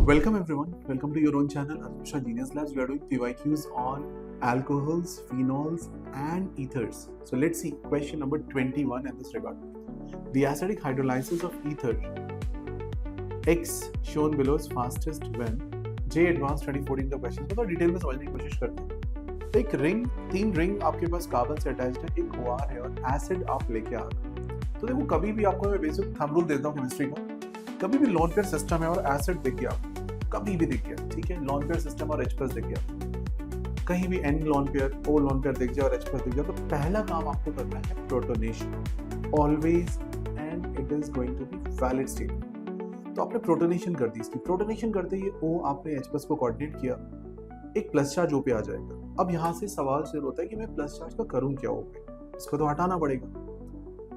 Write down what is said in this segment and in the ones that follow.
Welcome everyone. Welcome to your own channel, Anusha Genius Labs. We are doing PYQs on alcohols, phenols, and ethers. So let's see question number 21 in this regard. The acidic hydrolysis of ether X shown below is fastest when J Advanced 2014 का question थोड़ा detail में समझने की कोशिश करते हैं। तो एक रिंग, 3 रिंग आपके पास कार्बन से अटैच्ड है, एक OR है और एसिड आप लेके आ रहे हो। तो देखो कभी भी आपको मैं बेसिक थंब रूल देता हूँ केमिस्ट्री का, कभी भी लोन पेयर सिस्टम है और एसिड दिख गया, कभी भी दिख गया, ठीक है, लोन पेयर सिस्टम और H+ दिख गया, कहीं भी N lone pair, O lone pair दिख जाए और H+ दिख जाए, तो पहला काम आपको करना है protonation, always, and it is going to be valid state. तो आपने प्रोटोनेशन कर दी, इसकी प्रोटोनेशन करते ही O आपने H+ को कोऑर्डिनेट किया, एक प्लस चार्ज O पे आ जाएगा। अब यहाँ से सवाल शुरू होता है कि मैं प्लस चार्ज का करूँ क्या O पे, इसको तो हटाना पड़ेगा।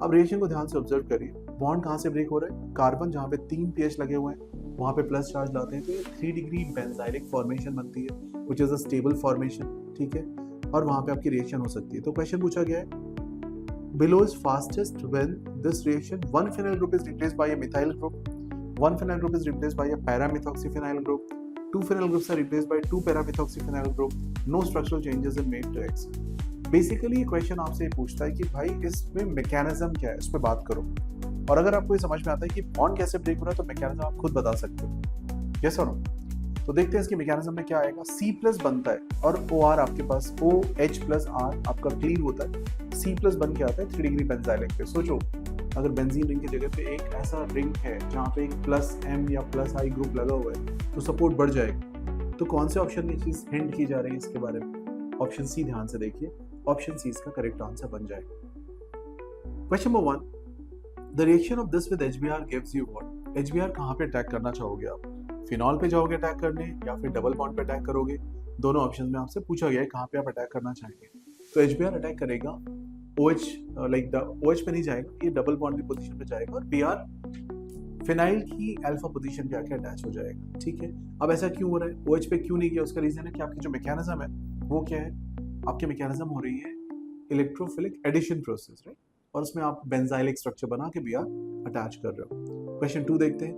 अब रिएक्शन को ध्यान से ऑब्जर्व करिए, बॉन्ड कहाँ से ब्रेक हो रहा है, कार्बन जहाँ पे 3 pH लगे हुए हैं वहाँ पे प्लस चार्ज लाते हैं तो ये 3 डिग्री बेंजाइलिक फॉर्मेशन बनती है, which is a stable formation, ठीक है, और वहाँ पे आपकी रिएक्शन हो सकती है। तो क्वेश्चन पूछा गया है below is fastest when this reaction one phenyl group is replaced by a methyl group, one phenyl group is replaced by a para-methoxyphenyl group, two phenyl groups are replaced by two para-methoxyphenyl group, no structural changes are made to X। Basically ये question आपसे पूछता है कि भाई इसमें mechanism क्या है, इस पे बात करो। और अगर आपको ये समझ में आता है कि बॉन्ड कैसे ब्रेक हो रहा है तो मैकेनिज्म आप खुद बता सकते हो, यस और नो। तो देखते हैं इसके मैकेनिज्म में क्या आएगा। C+ बनता है और OR आपके पास OH+R आपका क्लीन होता है, C+ बन के आता है 3 डिग्री बेंजाइलिक पे। सोचो अगर बेंजीन रिंग की जगह पे एक ऐसा रिंग है जहाँ पे एक +M या +I ग्रुप लगा हुआ है तो सपोर्ट बढ़ जाएगा। तो कौन से ऑप्शन में चीज हिंट की जा रही है इसके बारे में? ऑप्शन सी ध्यान से देखिए, ऑप्शन सी इसका करेक्ट आंसर बन जाएगा। Question number 1, the reaction of this with HBr gives you what. HBr कहाँ पे अटैक करना चाहोगे आप? फिनॉल पे जाओगे अटैक करने या फिर डबल बॉन्ड पे अटैक करोगे? दोनों ऑप्शन में आपसे पूछा गया है कहाँ पे आप अटैक करना चाहेंगे। तो HBr अटैक करेगा OH, लाइक द OH पे नहीं जाएगा, ये डबल बॉन्ड की पोजीशन पे जाएगा और Br फिनाइल की अल्फा पोजीशन पे आके अटैच हो जाएगा, ठीक है। अब ऐसा क्यों हो रहा है, OH पे क्यों नहीं गया? उसका रीजन है कि आपकी जो मैकेनिज्म है वो क्या है, आपके मैकेनिज्म हो रही है इलेक्ट्रोफिलिक एडिशन प्रोसेस, राइट, और उसमें आप बेंजाइलिक स्ट्रक्चर बना के Br अटैच कर रहे हो। क्वेश्चन 2 देखते हैं।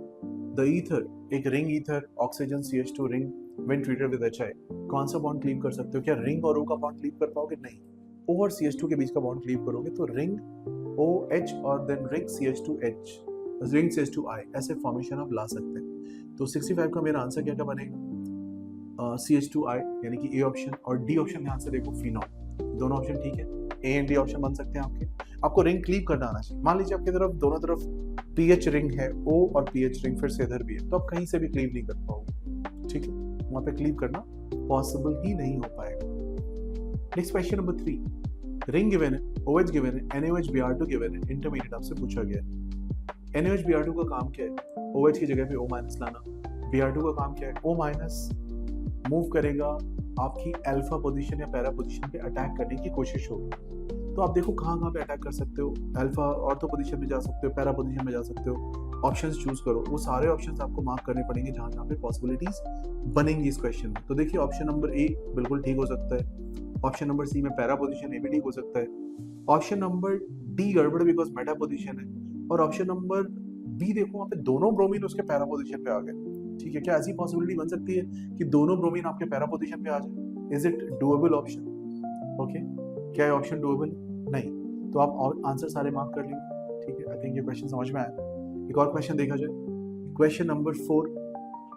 द ईथर, एक ring ether, oxygen CH2 ring when treated with HI, कौन सा बॉन्ड क्लीव कर सकते हो? क्या रिंग और O का बॉन्ड क्लीव कर पाओगे? नहीं। O और CH2 के बीच का बॉन्ड क्लीव करोगे तो रिंग OH और then ring CH2H, ring CH2I, ऐसे फॉर्मेशन आप ला सकते हैं। तो 65 का मेरा आंसर क्या बनेगा? CH2I यानी कि A ऑप्शन, और D ऑप्शन ध्यान से देखो फिनॉल। दोनों ऑप्शन ठीक है, A एंड D ऑप्शन बन सकते हैं आपके। आपको रिंग क्लीव करना आना चाहिए। मान लीजिए आपकी तरफ दोनों तरफ PH रिंग है, O और PH रिंग फिर से इधर भी है, तो आप कहीं से भी क्लीव नहीं कर पाओगे, ठीक है, वहां पे क्लीव करना पॉसिबल ही नहीं हो पाएगा। Next question number 3, ring given है, OH गिवन है, NaOH Br2 गिवन है, इंटरमीडिएट आपसे पूछा गया है। NaOH Br2 का काम क्या है? OH की जगह पे O- लाना। Br2 का काम क्या है? O- मूव करेगा, आपकी अल्फा पोजीशन या पैरा पोजीशन पे अटैक करने की कोशिश होगी। तो आप देखो कहाँ पे अटैक कर सकते हो, अल्फा ऑर्थो पोजीशन में जा सकते हो, पैरा पोजीशन में जा सकते हो, ऑप्शंस चूज करो। वो सारे ऑप्शंस आपको मार्क करने पड़ेंगे जहाँ जहाँ पे पॉसिबिलिटीज बनेंगी इस क्वेश्चन में। तो देखिए ऑप्शन नंबर A बिल्कुल ठीक हो सकता है, ऑप्शन नंबर C में पैरा पोजीशन ए भी ठीक हो सकता है, ऑप्शन नंबर D गड़बड़ बिकॉज मेटा पोजीशन है, और ऑप्शन नंबर B देखो वहाँ पे दोनों ब्रोमीन उसके पैरा पोजीशन पे आ गए, ठीक है। क्या ऐसी पॉसिबिलिटी बन सकती है कि दोनों ब्रोमीन आपके पैरा पोजीशन पे आ जाए? Is it doable option? Okay, क्या है ऑप्शन डूएबल? नहीं। तो आप आंसर सारे मार्क कर लीजिए, ठीक है। आई थिंक ये क्वेश्चन समझ में आया। एक और क्वेश्चन देखा जाए, question number 4,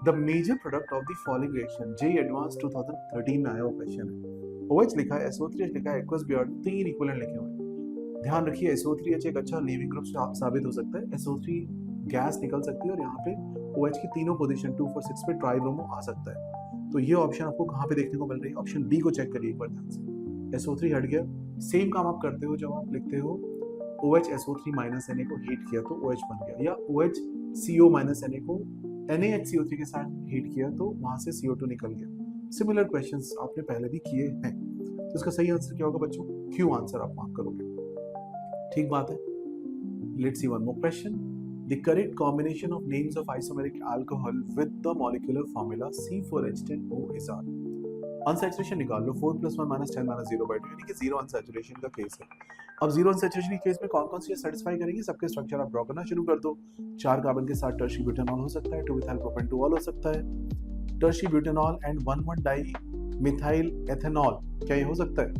the major product of the following reaction. J advance 2013 में आया वो क्वेश्चन है। OH लिखा है, SO3H लिखा है, aqueous Br2, 3 इक्विवेलेंट लिखे हुए हैं। ध्यान रखिए SO3H एक अच्छा लीविंग ग्रुप साबित हो सकता है, SO3 गैस निकल सकती है और यहाँ पे OH की तीनों पोजीशन 2, 4, 6 पे ट्राइब्रोमो आ सकता है। तो ये ऑप्शन आपको कहाँ पे देखने को मिल रही है? ऑप्शन B को चेक करिए एक बार ध्यान से। SO3 हट गया, सेम काम आप करते हो जब आप लिखते हो OH SO3 - Na को हीट किया तो OH बन गया, या OH CO - Na को NaHCO3 के साथ हीट किया तो वहां से CO2 निकल गया। सिमिलर क्वेश्चंस आपने पहले भी किए हैं। तो इसका सही आंसर क्या होगा बच्चों? Q आंसर आप मार्क करोगे, ठीक बात है। Let's see one more question. The correct combination of names of isomeric alcohol with the molecular formula C4H10O is R। Unsaturation निकाल लो, 4 + 1 - 10 - 0/2 यानी कि 0 अनसैचुरेशन का केस है। अब 0 अनसैचुरेशन के केस में कौन कौन सी सेटिस्फाई करेंगे? सबके स्ट्रक्चर आप ड्रॉ करना शुरू कर दो। 4 कार्बन के साथ टर्शियरी ब्यूटानॉल हो सकता है, 2 मिथाइल प्रोपेन 2 ऑल हो सकता है, tertiary butanol and 1,1 di methyl ethanol, क्या ये हो सकता है?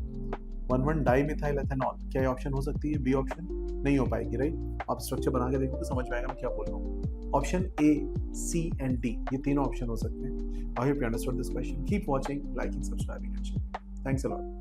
1,1 डाई मिथाइल एथेनॉल, क्या ये ऑप्शन हो सकती है? बी ऑप्शन नहीं हो पाएगी, राइट? आप स्ट्रक्चर बना के देखो तो समझ में आएगा मैं क्या बोल रहा हूँ। Option A, C and D, ये तीनों ऑप्शन हो सकते हैं। I hope you understood this question. Keep watching, liking, subscribing. Thanks a lot.